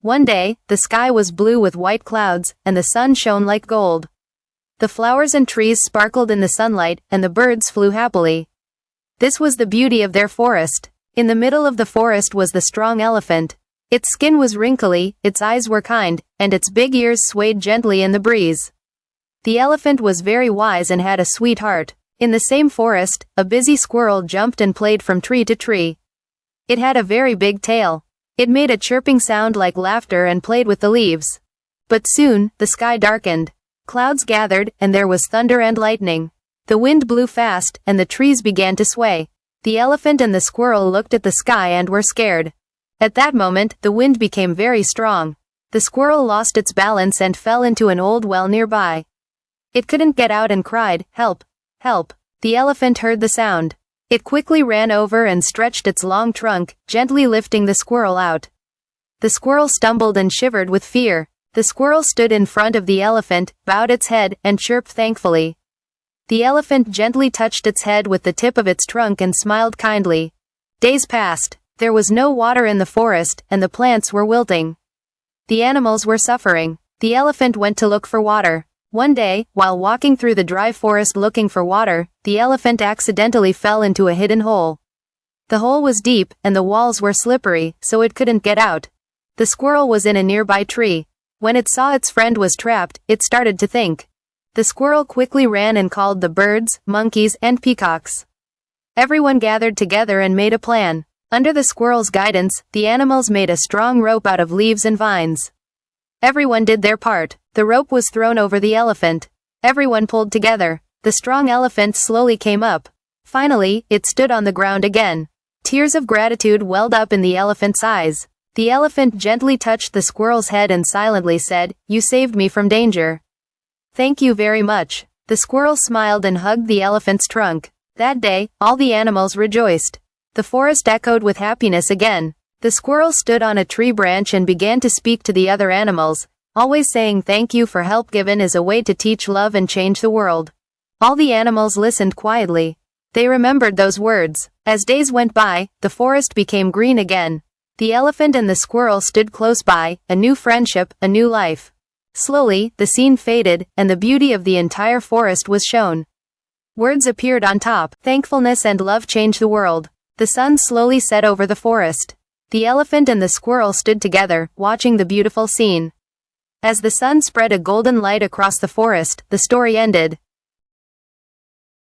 One day, the sky was blue with white clouds, and the sun shone like gold. The flowers and trees sparkled in the sunlight, and the birds flew happily. This was the beauty of their forest. In the middle of the forest was the strong elephant. Its skin was wrinkly, its eyes were kind, and its big ears swayed gently in the breeze. The elephant was very wise and had a sweet heart. In the same forest, a busy squirrel jumped and played from tree to tree. It had a very big tail. It made a chirping sound like laughter and played with the leaves. But soon, the sky darkened. Clouds gathered, and there was thunder and lightning. The wind blew fast, and the trees began to sway. The elephant and the squirrel looked at the sky and were scared. At that moment, the wind became very strong. The squirrel lost its balance and fell into an old well nearby. It couldn't get out and cried, "Help! Help!" The elephant heard the sound. It quickly ran over and stretched its long trunk, gently lifting the squirrel out. The squirrel stumbled and shivered with fear. The squirrel stood in front of the elephant, bowed its head, and chirped thankfully. The elephant gently touched its head with the tip of its trunk and smiled kindly. Days passed. There was no water in the forest, and the plants were wilting. The animals were suffering. The elephant went to look for water. One day, while walking through the dry forest looking for water, the elephant accidentally fell into a hidden hole. The hole was deep, and the walls were slippery, so it couldn't get out. The squirrel was in a nearby tree. When it saw its friend was trapped, it started to think. The squirrel quickly ran and called the birds, monkeys, and peacocks. Everyone gathered together and made a plan. Under the squirrel's guidance, the animals made a strong rope out of leaves and vines. Everyone did their part. The rope was thrown over the elephant. Everyone pulled together. The strong elephant slowly came up. Finally, it stood on the ground again. Tears of gratitude welled up in the elephant's eyes. The elephant gently touched the squirrel's head and silently said, "You saved me from danger. Thank you very much." The squirrel smiled and hugged the elephant's trunk. That day, all the animals rejoiced. The forest echoed with happiness again. The squirrel stood on a tree branch and began to speak to the other animals, always saying thank you for help given is a way to teach love and change the world. All the animals listened quietly. They remembered those words. As days went by, the forest became green again. The elephant and the squirrel stood close by, a new friendship, a new life. Slowly, the scene faded, and the beauty of the entire forest was shown. Words appeared on top. Thankfulness and love change the world. The sun slowly set over the forest. The elephant and the squirrel stood together, watching the beautiful scene. As the sun spread a golden light across the forest, the story ended.